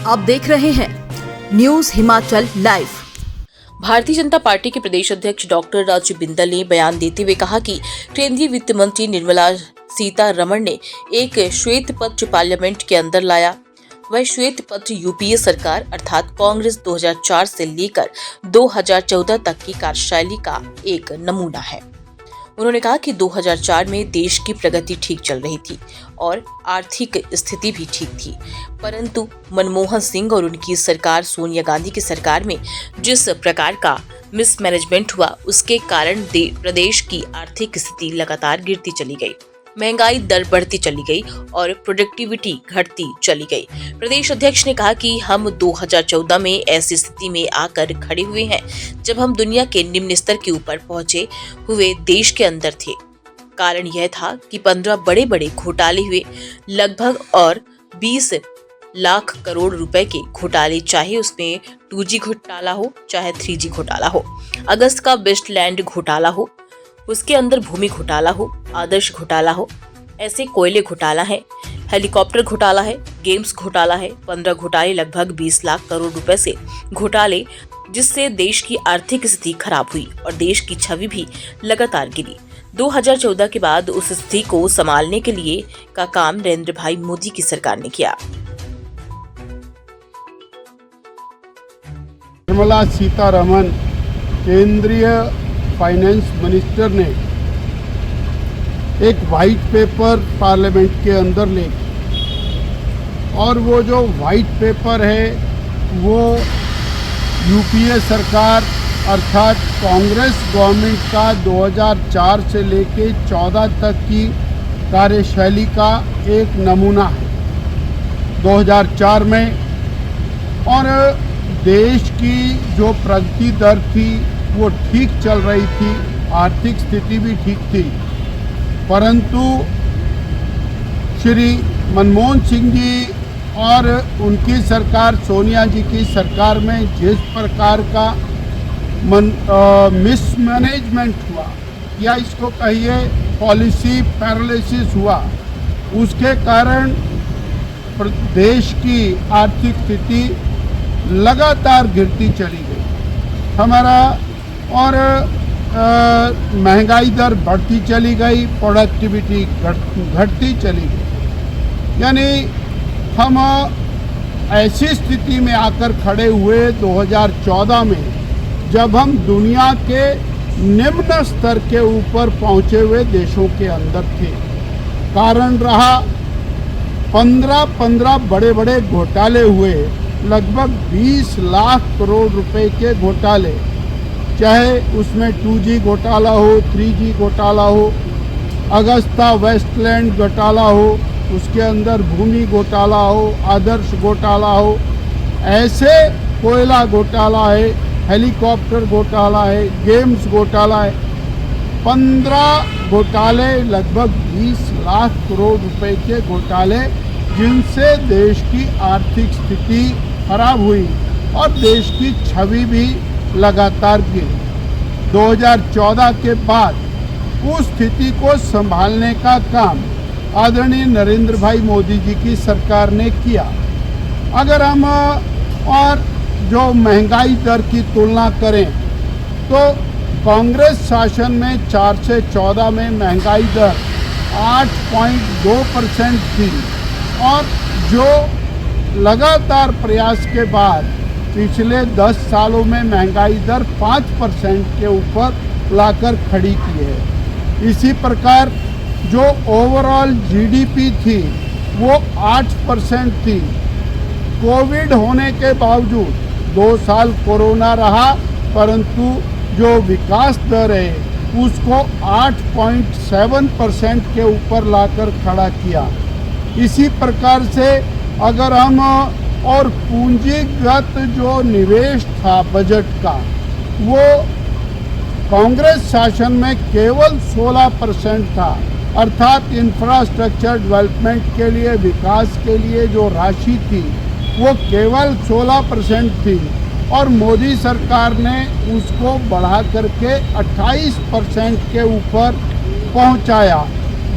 आप देख रहे हैं news Himachal live. Bharatiya Janata party के प्रदेश अध्यक्ष डॉक्टर राजू बिंदल ने बयान देते हुए कहा कि केंद्रीय वित्त मंत्री निर्मला सीतारमण ने एक श्वेत पत्र पार्लियामेंट के अंदर लाया। वह श्वेत पत्र यूपीए सरकार अर्थात कांग्रेस 2004 से लेकर 2014 तक की कार्यशैली का एक नमूना है। उन्होंने कहा कि 2004 में देश की प्रगति ठीक चल रही थी और आर्थिक स्थिति भी ठीक थी, परंतु मनमोहन सिंह और उनकी सरकार सोनिया गांधी की सरकार में जिस प्रकार का मिसमैनेजमेंट हुआ, उसके कारण प्रदेश की आर्थिक स्थिति लगातार गिरती चली गई, महंगाई दर बढ़ती चली गई और प्रोडक्टिविटी घटती चली गई। प्रदेश अध्यक्ष ने कहा कि हम 2014 में ऐसी स्थिति में आकर खड़े हुए हैं जब हम दुनिया के निम्न स्तर के ऊपर पहुंचे हुए देश के अंदर थे। कारण यह था कि 15 बड़े बड़े घोटाले हुए, लगभग और 20 लाख करोड़ रुपए के घोटाले, चाहे उसमें 2G घोटाला हो चाहे 3G घोटाला हो, अगस्त का वेस्टलैंड घोटाला हो, उसके अंदर भूमि घोटाला हो, आदर्श घोटाला हो, ऐसे कोयले घोटाला है, हेलीकॉप्टर घोटाला है, गेम्स घोटाला है। 15 घोटाले लगभग 20 लाख करोड़ रुपए से घोटाले, जिससे देश की आर्थिक स्थिति खराब हुई और देश की छवि भी लगातार गिरी। 2014 के बाद उस स्थिति को संभालने के लिए का काम नरेंद्र भाई मोदी की सरकार ने किया। निर्मला सीतारमण केंद्रीय फाइनेंस मिनिस्टर ने एक वाइट पेपर पार्लियामेंट के अंदर ले, और वो जो वाइट पेपर है वो यूपीए सरकार अर्थात कांग्रेस गवर्नमेंट का 2004 से लेके 14 तक की कार्यशैली का एक नमूना है। 2004 में और देश की जो प्रगति दर थी वो ठीक चल रही थी, आर्थिक स्थिति भी ठीक थी, परंतु श्री मनमोहन सिंह जी और उनकी सरकार सोनिया जी की सरकार में जिस प्रकार का मिसमैनेजमेंट हुआ या इसको कहिए पॉलिसी पैरालिसिस हुआ, उसके कारण देश की आर्थिक स्थिति लगातार गिरती चली गई। हमारा और महंगाई दर बढ़ती चली गई, प्रोडक्टिविटी घटती चली गई। यानी हम ऐसी स्थिति में आकर खड़े हुए 2014 में, जब हम दुनिया के निम्न स्तर के ऊपर पहुंचे हुए देशों के अंदर थे। कारण रहा 15 बड़े बड़े घोटाले हुए, लगभग 20 लाख करोड़ रुपए के घोटाले, चाहे उसमें 2G घोटाला हो, 3G घोटाला हो, अगस्ता वेस्टलैंड घोटाला हो, उसके अंदर भूमि घोटाला हो, आदर्श घोटाला हो, ऐसे कोयला घोटाला है, हेलीकॉप्टर घोटाला है, गेम्स घोटाला है। 15 घोटाले, लगभग 20 लाख करोड़ रुपए के घोटाले, जिनसे देश की आर्थिक स्थिति खराब हुई और देश की छवि भी लगातार गिरी। 2014 के बाद उस स्थिति को संभालने का काम आदरणीय नरेंद्र भाई मोदी जी की सरकार ने किया। अगर हम और जो महंगाई दर की तुलना करें तो कांग्रेस शासन में 4 से 14 में महंगाई दर 8.2% थी, और जो लगातार प्रयास के बाद पिछले 10 सालों में महंगाई दर 5% के ऊपर लाकर खड़ी की है। इसी प्रकार जो ओवरऑल जीडीपी थी वो 8% थी। कोविड होने के बावजूद 2 साल कोरोना रहा, परंतु जो विकास दर है उसको 8.7% के ऊपर लाकर खड़ा किया। इसी प्रकार से अगर हम और पूंजीगत जो निवेश था बजट का, वो कांग्रेस शासन में केवल 16% था, अर्थात इंफ्रास्ट्रक्चर डेवलपमेंट के लिए, विकास के लिए जो राशि थी वो केवल 16% थी, और मोदी सरकार ने उसको बढ़ा करके 28% के ऊपर पहुंचाया,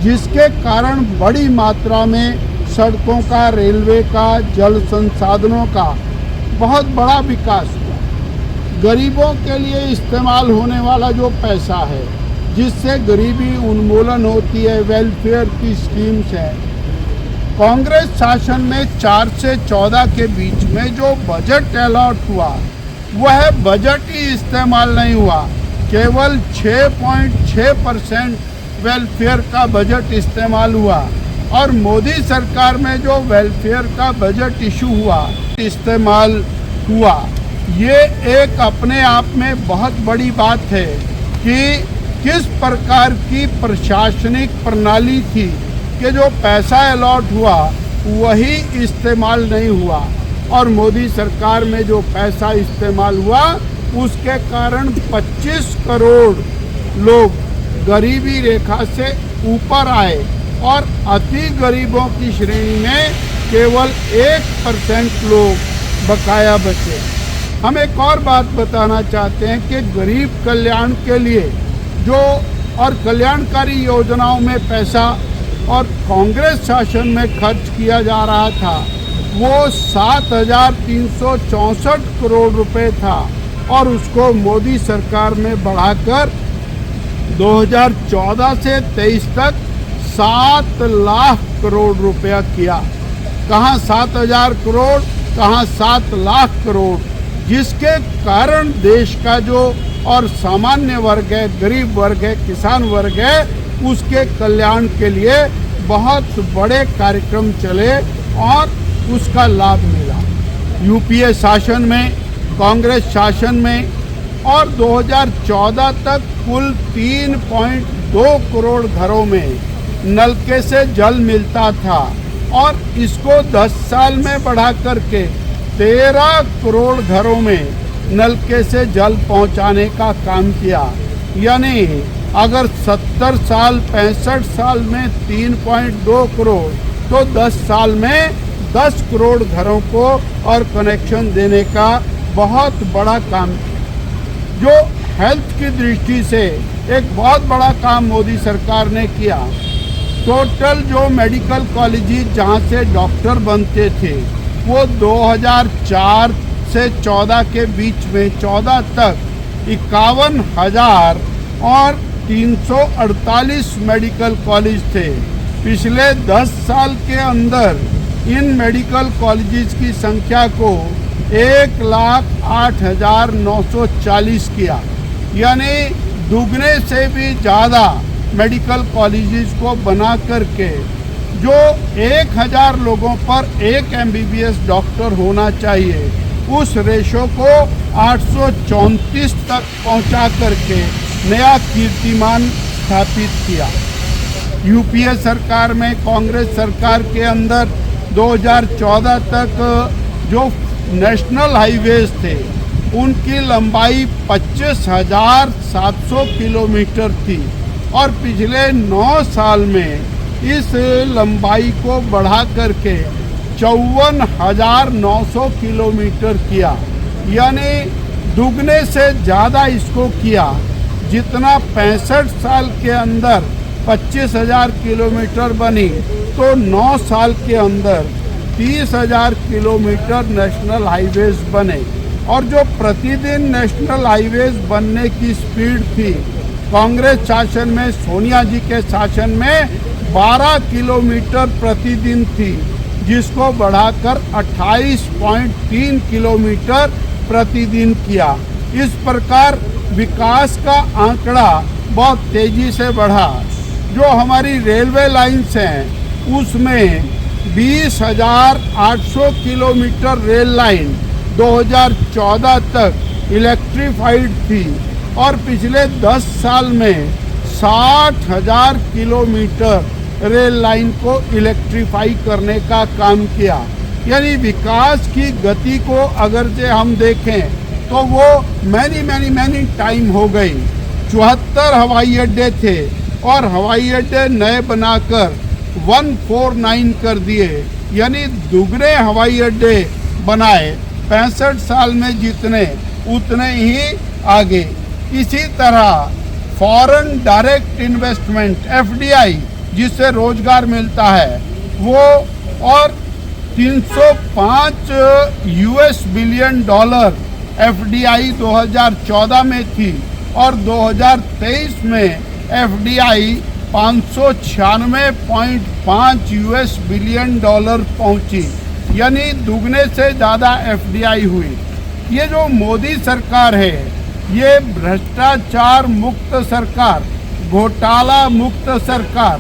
जिसके कारण बड़ी मात्रा में सड़कों का, रेलवे का, जल संसाधनों का बहुत बड़ा विकास हुआ। गरीबों के लिए इस्तेमाल होने वाला जो पैसा है, जिससे गरीबी उन्मूलन होती है, वेलफेयर की स्कीम्स है। कांग्रेस शासन में 4 से 14 के बीच में जो बजट अलॉट हुआ, वह बजट ही इस्तेमाल नहीं हुआ। केवल 6.6% वेलफेयर का बजट इस्तेमाल हुआ। और मोदी सरकार में जो वेलफेयर का बजट इशू हुआ, इस्तेमाल हुआ, ये एक अपने आप में बहुत बड़ी बात है कि किस प्रकार की प्रशासनिक प्रणाली थी कि जो पैसा अलॉट हुआ वही इस्तेमाल नहीं हुआ। और मोदी सरकार में जो पैसा इस्तेमाल हुआ, उसके कारण 25 करोड़ लोग गरीबी रेखा से ऊपर आए और अति गरीबों की श्रेणी में केवल 1% लोग बकाया बचे। हम एक और बात बताना चाहते हैं कि गरीब कल्याण के लिए जो और कल्याणकारी योजनाओं में पैसा और कांग्रेस शासन में खर्च किया जा रहा था, वो 7,364 करोड़ रुपए था और उसको मोदी सरकार में बढ़ाकर 2014 से 23 तक 7 लाख करोड़ रुपया किया। कहाँ 7,000 करोड़, कहाँ 7 लाख करोड़, जिसके कारण देश का जो और सामान्य वर्ग है, गरीब वर्ग है, किसान वर्ग है, उसके कल्याण के लिए बहुत बड़े कार्यक्रम चले और उसका लाभ मिला। यूपीए शासन में, कांग्रेस शासन में और 2014 तक कुल 3.2 करोड़ घरों में नलके से जल मिलता था और इसको 10 साल में बढ़ा करके 13 करोड़ घरों में नलके से जल पहुंचाने का काम किया। यानी अगर 70 साल 65 साल में 3.2 करोड़ तो 10 साल में 10 करोड़ घरों को और कनेक्शन देने का बहुत बड़ा काम, जो हेल्थ की दृष्टि से एक बहुत बड़ा काम मोदी सरकार ने किया। टोटल जो मेडिकल कॉलेजेस जहाँ से डॉक्टर बनते थे, वो 2004 से 14 के बीच में 14 तक 51,000 और 348 मेडिकल कॉलेज थे। पिछले 10 साल के अंदर इन मेडिकल कॉलेजेस की संख्या को 1,08,940 किया, यानी दुगने से भी ज़्यादा मेडिकल कॉलेजेस को बना करके जो 1,000 लोगों पर 1 MBBS डॉक्टर होना चाहिए, उस रेशो को 834 तक पहुंचा करके नया कीर्तिमान स्थापित किया। यूपीए सरकार में, कांग्रेस सरकार के अंदर 2014 तक जो नेशनल हाईवेज थे, उनकी लंबाई 25,700 किलोमीटर थी और पिछले 9 साल में इस लंबाई को बढ़ा करके 54,900 किलोमीटर किया, यानी दुगने से ज़्यादा इसको किया। जितना 65 साल के अंदर 25,000 किलोमीटर बनी, तो 9 साल के अंदर 30,000 किलोमीटर नेशनल हाईवेज बने। और जो प्रतिदिन नेशनल हाईवेज बनने की स्पीड थी, कांग्रेस शासन में, सोनिया जी के शासन में 12 किलोमीटर प्रतिदिन थी, जिसको बढ़ाकर 28.3 किलोमीटर प्रतिदिन किया। इस प्रकार विकास का आंकड़ा बहुत तेजी से बढ़ा। जो हमारी रेलवे लाइन्स हैं, उसमें 20,800 किलोमीटर रेल लाइन 2014 तक इलेक्ट्रीफाइड थी और पिछले 10 साल में 60,000 किलोमीटर रेल लाइन को इलेक्ट्रीफाई करने का काम किया। यानी विकास की गति को अगर से हम देखें तो वो मैनी टाइम हो गई। 74 हवाई अड्डे थे और हवाई अड्डे नए बनाकर 149 कर दिए, यानी दुगने हवाई अड्डे बनाए। 65 साल में जितने उतने ही आगे। इसी तरह फॉरेन डायरेक्ट इन्वेस्टमेंट FDI, जिससे रोजगार मिलता है, वो और 305 यूएस बिलियन डॉलर एफडीआई 2014 में थी और 2023 में एफडीआई 596.5 यूएस बिलियन डॉलर पहुंची, यानी दुगने से ज़्यादा एफडीआई हुई। ये जो मोदी सरकार है, ये भ्रष्टाचार मुक्त सरकार, घोटाला मुक्त सरकार,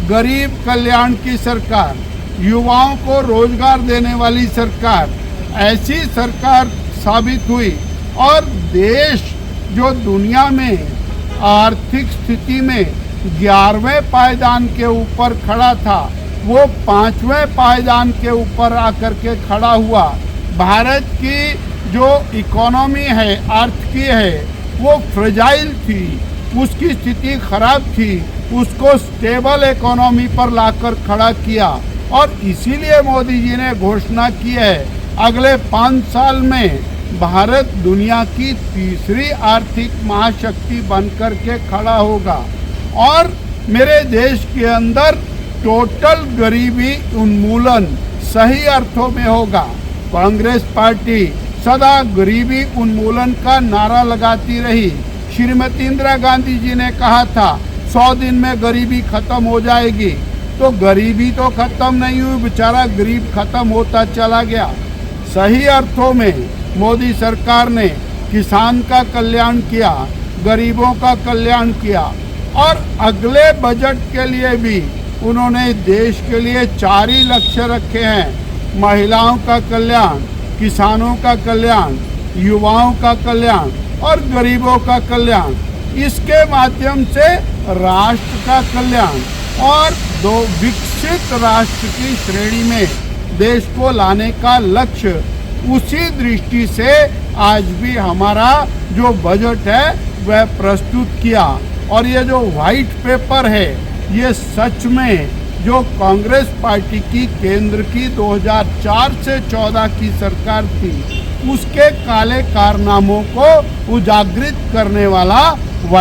गरीब कल्याण की सरकार, युवाओं को रोजगार देने वाली सरकार, ऐसी सरकार साबित हुई। और देश जो दुनिया में आर्थिक स्थिति में 11वें पायदान के ऊपर खड़ा था, वो 5वें पायदान के ऊपर आकर के खड़ा हुआ। भारत की जो इकोनॉमी है, आर्थिकी है, वो फ्रेजाइल थी, उसकी स्थिति खराब थी, उसको स्टेबल इकोनॉमी पर लाकर खड़ा किया। और इसीलिए मोदी जी ने घोषणा की है अगले 5 साल में भारत दुनिया की तीसरी आर्थिक महाशक्ति बनकर के खड़ा होगा और मेरे देश के अंदर टोटल गरीबी उन्मूलन सही अर्थों में होगा। कांग्रेस पार्टी सदा गरीबी उन्मूलन का नारा लगाती रही। श्रीमती इंदिरा गांधी जी ने कहा था 100 दिन में गरीबी खत्म हो जाएगी, तो गरीबी तो खत्म नहीं हुई, बेचारा गरीब खत्म होता चला गया। सही अर्थों में मोदी सरकार ने किसान का कल्याण किया, गरीबों का कल्याण किया और अगले बजट के लिए भी उन्होंने देश के लिए 4 ही लक्ष्य रखे हैं: महिलाओं का कल्याण, किसानों का कल्याण, युवाओं का कल्याण और गरीबों का कल्याण। इसके माध्यम से राष्ट्र का कल्याण और 2 विकसित राष्ट्र की श्रेणी में देश को लाने का लक्ष्य, उसी दृष्टि से आज भी हमारा जो बजट है वह प्रस्तुत किया। और ये जो व्हाइट पेपर है, ये सच में जो कांग्रेस पार्टी की केंद्र की 2004 से 14 की सरकार थी, उसके काले कारनामों को उजागरित करने वाला